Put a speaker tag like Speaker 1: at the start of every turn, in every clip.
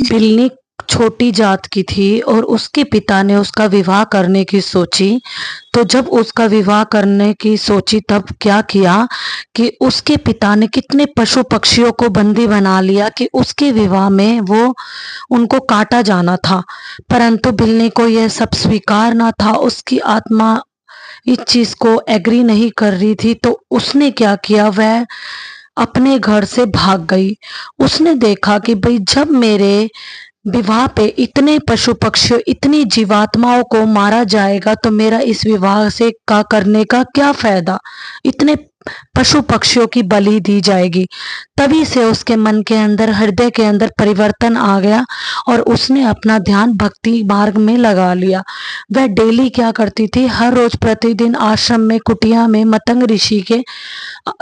Speaker 1: बिल्ली छोटी जात की थी और उसके पिता ने उसका विवाह करने की सोची। तो जब उसका विवाह करने की सोची तब क्या किया कि उसके पिता ने कितने पशु पक्षियों को बंदी बना लिया कि उसके विवाह में वो उनको काटा जाना था। परंतु बिल्ली को यह सब स्वीकार ना था, उसकी आत्मा इस चीज को एग्री नहीं कर रही थी। तो उसने क्या किया, वह अपने घर से भाग गई। उसने देखा कि भाई जब मेरे विवाह पे इतने पशु पक्षी इतनी जीवात्माओं को मारा जाएगा तो मेरा इस विवाह से का करने का क्या फायदा, इतने पशु पक्षियों की बलि दी जाएगी। तभी से उसके मन के अंदर हृदय के अंदर परिवर्तन आ गया और उसने अपना ध्यान भक्ति मार्ग में लगा लिया। वह डेली क्या करती थी, हर रोज प्रतिदिन आश्रम में कुटिया में मतंग ऋषि के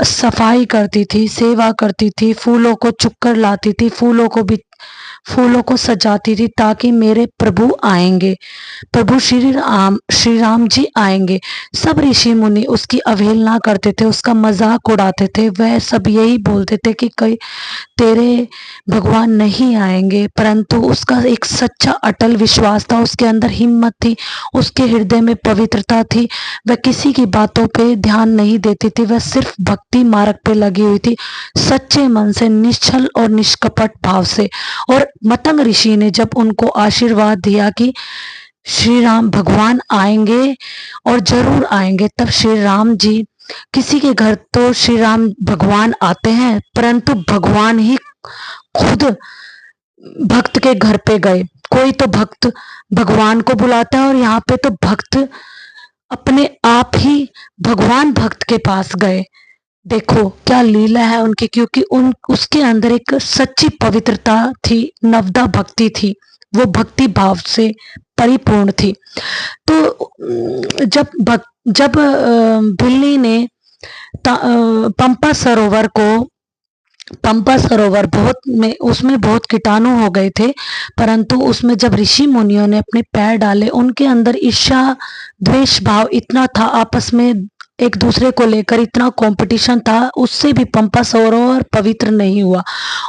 Speaker 1: सफाई करती थी, सेवा करती थी, फूलों को चुक्कर लाती थी, फूलों को सजाती थी ताकि मेरे प्रभु आएंगे, प्रभु श्री राम जी आएंगे। सब ऋषि मुनि उसकी अवहेलना करते थे, उसका मजाक उड़ाते थे। वह सब यही बोलते थे कि कई तेरे भगवान नहीं आएंगे, परंतु उसका एक सच्चा अटल विश्वास था, उसके अंदर हिम्मत थी, उसके हृदय में पवित्रता थी। वह किसी की बातों पे ध्यान नहीं देती थी, वह सिर्फ भक्ति मार्ग पे लगी हुई थी, सच्चे मन से, निश्चल और निष्कपट भाव से। और मतंग ऋषि ने जब उनको आशीर्वाद दिया कि श्री राम भगवान आएंगे और जरूर आएंगे, तब श्री राम जी, किसी के घर तो श्री राम भगवान आते हैं, परंतु भगवान ही खुद भक्त के घर पे गए। कोई तो भक्त भगवान को बुलाता है और यहाँ पे तो भक्त अपने आप ही भगवान भक्त के पास गए। देखो क्या लीला है उनकी, क्योंकि उन उसके अंदर एक सच्ची पवित्रता थी, नवदा भक्ति थी, वो भक्ति भाव से परिपूर्ण थी। तो जब बिल्ली ने पंपा सरोवर बहुत में उसमें बहुत कीटाणु हो गए थे, परंतु उसमें जब ऋषि मुनियों ने अपने पैर डाले, उनके अंदर ईर्ष्या द्वेष भाव इतना था, आपस में एक दूसरे को लेकर इतना कंपटीशन था, उससे भी पंपा सरोवर पवित्र नहीं हुआ।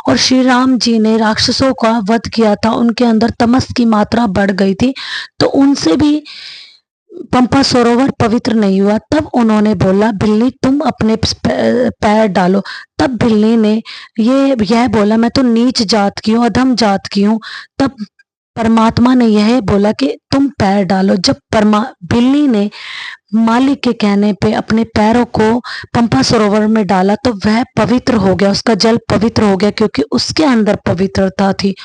Speaker 1: और श्री राम जी ने राक्षसों का वध किया था, उनके अंदर तमस की मात्रा बढ़ गई थी, तो उनसे भी पंपा सरोवर पवित्र नहीं हुआ। तब उन्होंने बोला, बिल्ली तुम अपने पैर डालो। तब बिल्ली ने यह बोला, मैं तो नीच जात की हूँ, अधम जात की हूँ। तब परमात्मा ने यह बोला कि तुम पैर डालो। जब बिल्ली ने मालिक के कहने पे अपने पैरों को पंपा सरोवर में डाला तो वह पवित्र हो गया, उसका जल पवित्र हो गया, क्योंकि उसके अंदर पवित्रता थी।